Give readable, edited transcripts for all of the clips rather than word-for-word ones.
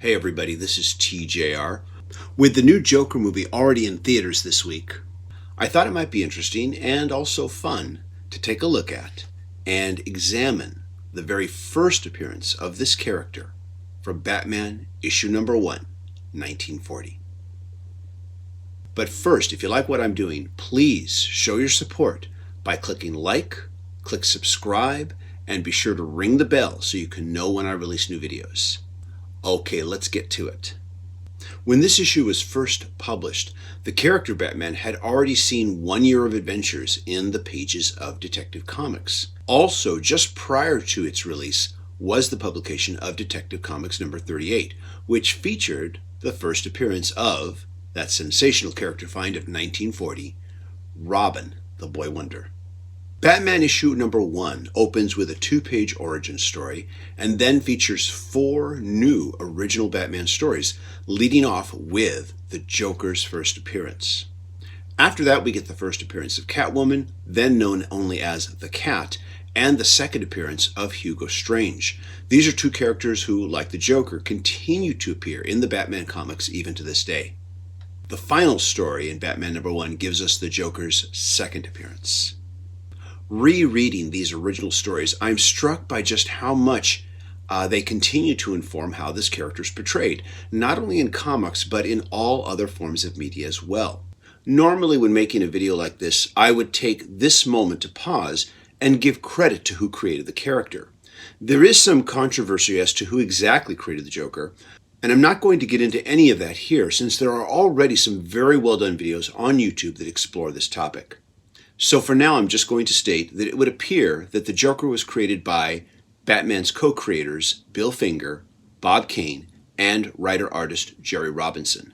Hey everybody, this is TJR. With the new Joker movie already in theaters this week, I thought it might be interesting and also fun to take a look at and examine the very first appearance of this character from Batman issue number 1, 1940. But first, if you like what I'm doing, please show your support by clicking like, click subscribe, and be sure to ring the bell so you can know when I release new videos. Okay, let's get to it. When this issue was first published, the character Batman had already seen 1 year of adventures in the pages of Detective Comics. Also, just prior to its release was the publication of Detective Comics number 38, which featured the first appearance of that sensational character find of 1940, Robin, the Boy Wonder. Batman issue number 1 opens with a 2-page origin story and then features 4 new original Batman stories, leading off with the Joker's first appearance. After that, we get the first appearance of Catwoman, then known only as the Cat, and the second appearance of Hugo Strange. These are 2 characters who, like the Joker, continue to appear in the Batman comics even to this day. The final story in Batman number 1 gives us the Joker's second appearance. Rereading these original stories, I'm struck by just how much they continue to inform how this character is portrayed, not only in comics, but in all other forms of media as well. Normally, when making a video like this, I would take this moment to pause and give credit to who created the character. There is some controversy as to who exactly created the Joker, and I'm not going to get into any of that here, since there are already some very well done videos on YouTube that explore this topic. So for now, I'm just going to state that it would appear that the Joker was created by Batman's co-creators Bill Finger, Bob Kane, and writer-artist Jerry Robinson.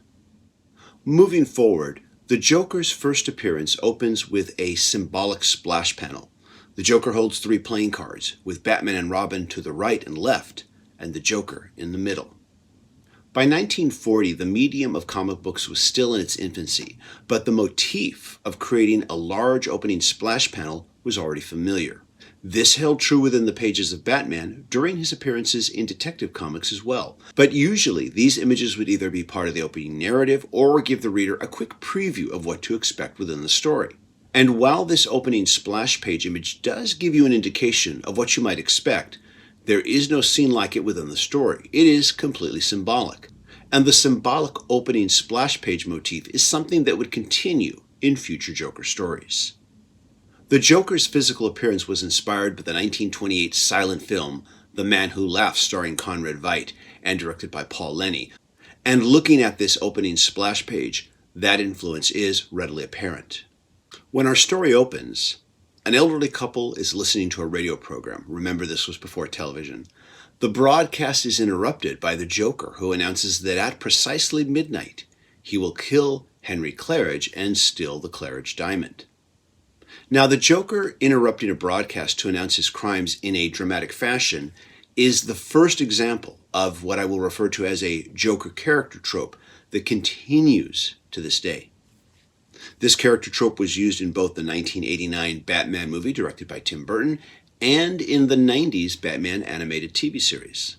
Moving forward, the Joker's first appearance opens with a symbolic splash panel. The Joker holds 3 playing cards, with Batman and Robin to the right and left, and the Joker in the middle. By 1940, the medium of comic books was still in its infancy, but the motif of creating a large opening splash panel was already familiar. This held true within the pages of Batman during his appearances in Detective Comics as well. But usually, these images would either be part of the opening narrative or give the reader a quick preview of what to expect within the story. And while this opening splash page image does give you an indication of what you might expect, there is no scene like it within the story. It is completely symbolic. And the symbolic opening splash page motif is something that would continue in future Joker stories. The Joker's physical appearance was inspired by the 1928 silent film The Man Who Laughs, starring Conrad Veidt and directed by Paul Leni. And looking at this opening splash page, that influence is readily apparent. When our story opens, an elderly couple is listening to a radio program. Remember, this was before television. The broadcast is interrupted by the Joker, who announces that at precisely midnight, he will kill Henry Claridge and steal the Claridge diamond. Now, the Joker interrupting a broadcast to announce his crimes in a dramatic fashion is the first example of what I will refer to as a Joker character trope that continues to this day. This character trope was used in both the 1989 Batman movie directed by Tim Burton and in the 90s Batman animated TV series.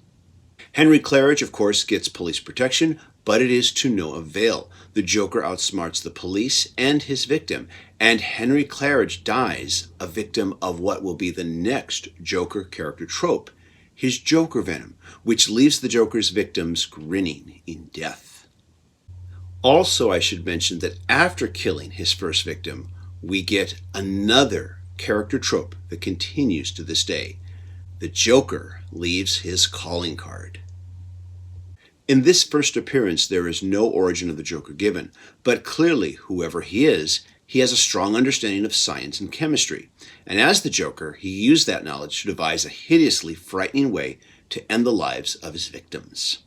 Henry Claridge, of course, gets police protection, but it is to no avail. The Joker outsmarts the police and his victim, and Henry Claridge dies a victim of what will be the next Joker character trope, his Joker venom, which leaves the Joker's victims grinning in death. Also, I should mention that after killing his first victim, we get another character trope that continues to this day. The Joker leaves his calling card. In this first appearance, there is no origin of the Joker given, but clearly, whoever he is, he has a strong understanding of science and chemistry. And as the Joker, he used that knowledge to devise a hideously frightening way to end the lives of his victims.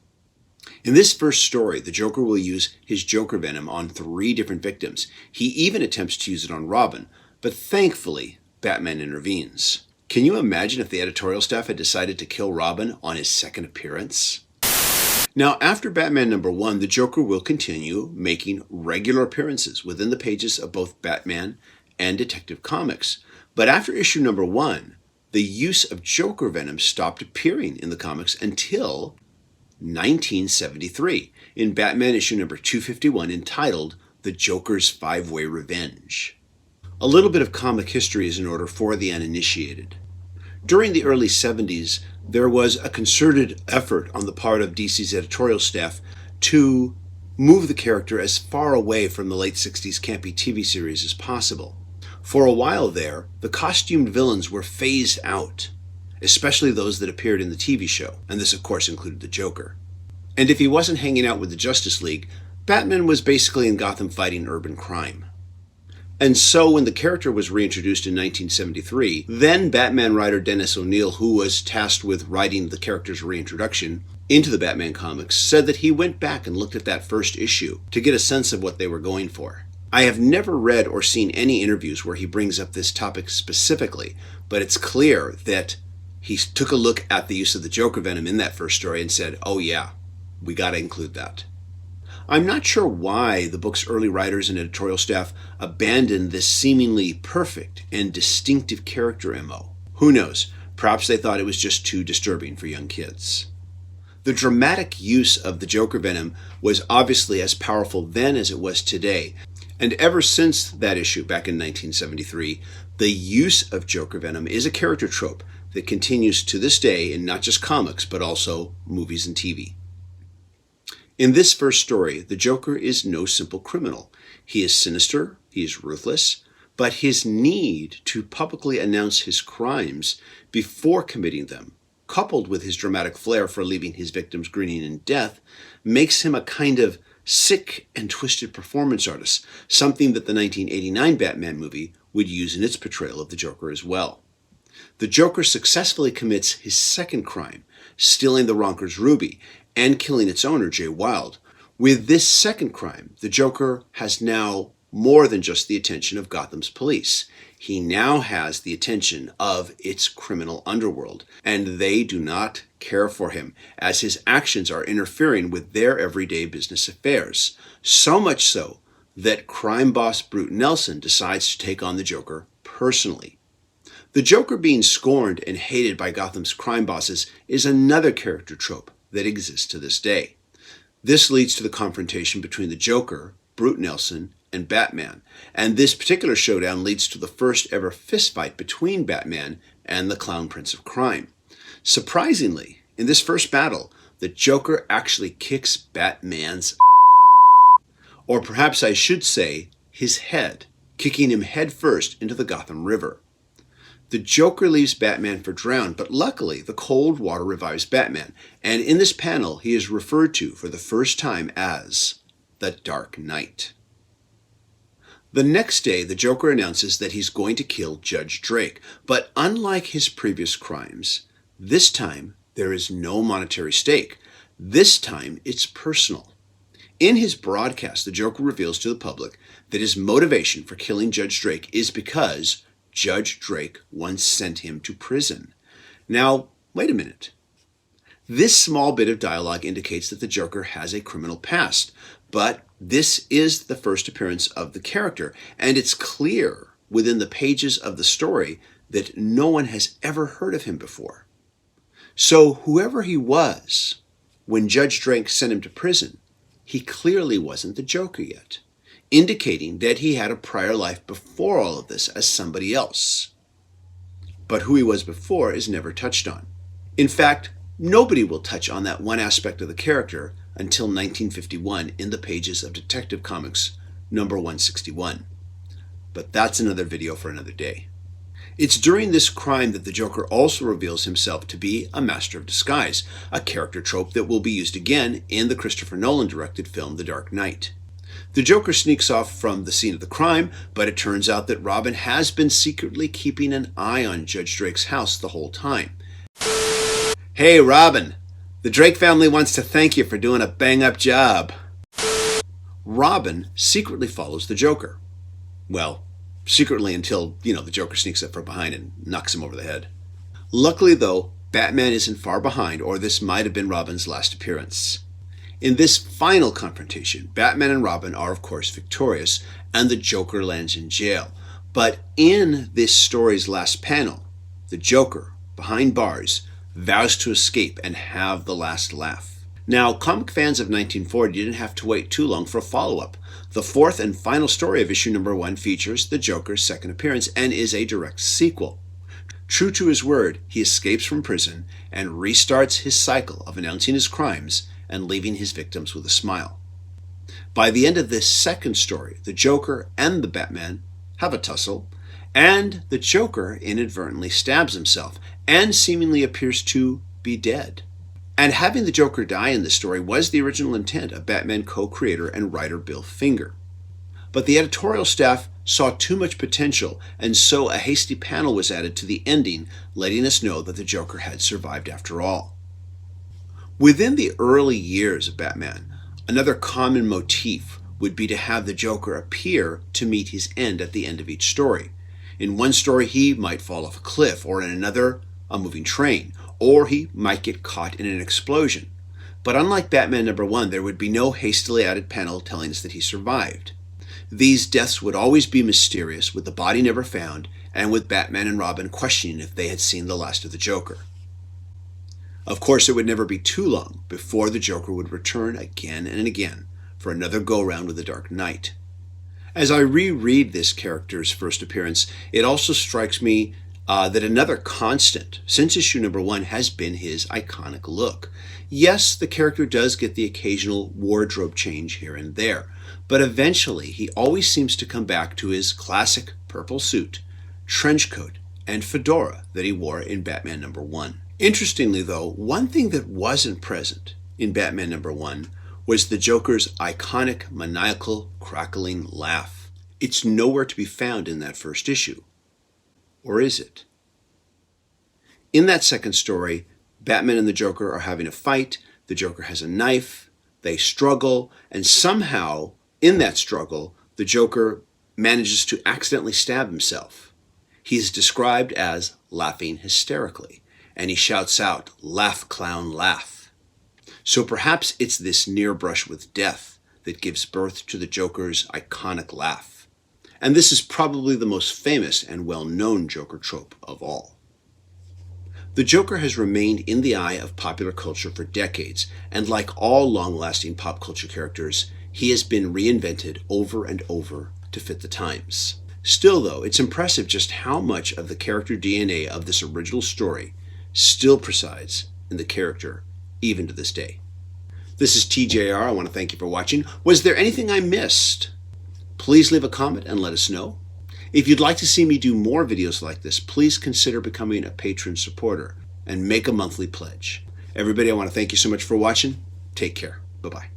In this first story, the Joker will use his Joker venom on 3 different victims. He even attempts to use it on Robin, but thankfully, Batman intervenes. Can you imagine if the editorial staff had decided to kill Robin on his second appearance? Now, after Batman number 1, the Joker will continue making regular appearances within the pages of both Batman and Detective Comics. But after issue number 1, the use of Joker venom stopped appearing in the comics until 1973, in Batman issue number 251, entitled The Joker's Five-Way Revenge. A little bit of comic history is in order for the uninitiated. During the early 70s, there was a concerted effort on the part of DC's editorial staff to move the character as far away from the late 60s campy TV series as possible. For a while there, the costumed villains were phased out, especially those that appeared in the TV show, and this of course included the Joker. And if he wasn't hanging out with the Justice League, Batman was basically in Gotham fighting urban crime. And so when the character was reintroduced in 1973, then Batman writer Dennis O'Neil, who was tasked with writing the character's reintroduction into the Batman comics, said that he went back and looked at that first issue to get a sense of what they were going for. I have never read or seen any interviews where he brings up this topic specifically, but it's clear that he took a look at the use of the Joker Venom in that first story and said, oh yeah, we gotta include that. I'm not sure why the book's early writers and editorial staff abandoned this seemingly perfect and distinctive character MO. Who knows? Perhaps they thought it was just too disturbing for young kids. The dramatic use of the Joker Venom was obviously as powerful then as it was today, and ever since that issue back in 1973, the use of Joker Venom is a character trope that continues to this day in not just comics, but also movies and TV. In this first story, the Joker is no simple criminal. He is sinister, he is ruthless, but his need to publicly announce his crimes before committing them, coupled with his dramatic flair for leaving his victims grinning in death, makes him a kind of sick and twisted performance artist, something that the 1989 Batman movie would use in its portrayal of the Joker as well. The Joker successfully commits his second crime, stealing the Ronkers ruby, and killing its owner, Jay Wilde. With this second crime, the Joker has now more than just the attention of Gotham's police. He now has the attention of its criminal underworld, and they do not care for him, as his actions are interfering with their everyday business affairs. So much so that crime boss Brute Nelson decides to take on the Joker personally. The Joker being scorned and hated by Gotham's crime bosses is another character trope that exists to this day. This leads to the confrontation between the Joker, Brute Nelson, and Batman, and this particular showdown leads to the first ever fistfight between Batman and the Clown Prince of Crime. Surprisingly, in this first battle, the Joker actually kicks Batman's or perhaps I should say, his head, kicking him head first into the Gotham River. The Joker leaves Batman for drowned, but luckily the cold water revives Batman, and in this panel he is referred to for the first time as the Dark Knight. The next day, the Joker announces that he's going to kill Judge Drake, but unlike his previous crimes, this time there is no monetary stake. This time it's personal. In his broadcast, the Joker reveals to the public that his motivation for killing Judge Drake is because Judge Drake once sent him to prison. Now, wait a minute. This small bit of dialogue indicates that the Joker has a criminal past, but this is the first appearance of the character, and it's clear within the pages of the story that no one has ever heard of him before. So whoever he was, when Judge Drake sent him to prison, he clearly wasn't the Joker yet, indicating that he had a prior life before all of this as somebody else. But who he was before is never touched on. In fact, nobody will touch on that one aspect of the character until 1951 in the pages of Detective Comics number 161. But that's another video for another day. It's during this crime that the Joker also reveals himself to be a master of disguise, a character trope that will be used again in the Christopher Nolan directed film The Dark Knight. The Joker sneaks off from the scene of the crime, but it turns out that Robin has been secretly keeping an eye on Judge Drake's house the whole time. Hey Robin, the Drake family wants to thank you for doing a bang-up job. Robin secretly follows the Joker. Well, secretly until, the Joker sneaks up from behind and knocks him over the head. Luckily though, Batman isn't far behind, or this might have been Robin's last appearance. In this final confrontation, Batman and Robin are of course victorious, and the Joker lands in jail. But in this story's last panel, the Joker, behind bars, vows to escape and have the last laugh. Now, comic fans of 1940 didn't have to wait too long for a follow-up. The fourth and final story of issue number 1 features the Joker's second appearance and is a direct sequel. True to his word, he escapes from prison and restarts his cycle of announcing his crimes and leaving his victims with a smile. By the end of this second story, the Joker and the Batman have a tussle, and the Joker inadvertently stabs himself and seemingly appears to be dead. And having the Joker die in this story was the original intent of Batman co-creator and writer Bill Finger. But the editorial staff saw too much potential, and so a hasty panel was added to the ending, letting us know that the Joker had survived after all. Within the early years of Batman, another common motif would be to have the Joker appear to meet his end at the end of each story. In one story, he might fall off a cliff, or in another, a moving train, or he might get caught in an explosion. But unlike Batman number 1, there would be no hastily added panel telling us that he survived. These deaths would always be mysterious, with the body never found, and with Batman and Robin questioning if they had seen the last of the Joker. Of course, it would never be too long before the Joker would return again and again for another go-round with the Dark Knight. As I reread this character's first appearance, it also strikes me that another constant since issue number 1 has been his iconic look. Yes, the character does get the occasional wardrobe change here and there, but eventually he always seems to come back to his classic purple suit, trench coat, and fedora that he wore in Batman number 1. Interestingly though, one thing that wasn't present in Batman number 1 was the Joker's iconic maniacal crackling laugh. It's nowhere to be found in that first issue. Or is it? In that second story, Batman and the Joker are having a fight, the Joker has a knife, they struggle, and somehow, in that struggle, the Joker manages to accidentally stab himself. He is described as laughing hysterically, and he shouts out, "Laugh, clown, laugh." So perhaps it's this near brush with death that gives birth to the Joker's iconic laugh. And this is probably the most famous and well-known Joker trope of all. The Joker has remained in the eye of popular culture for decades, and like all long-lasting pop culture characters, he has been reinvented over and over to fit the times. Still though, it's impressive just how much of the character DNA of this original story still presides in the character, even to this day. This is TJR. I want to thank you for watching. Was there anything I missed? Please leave a comment and let us know. If you'd like to see me do more videos like this, please consider becoming a patron supporter and make a monthly pledge. Everybody, I want to thank you so much for watching. Take care. Bye-bye.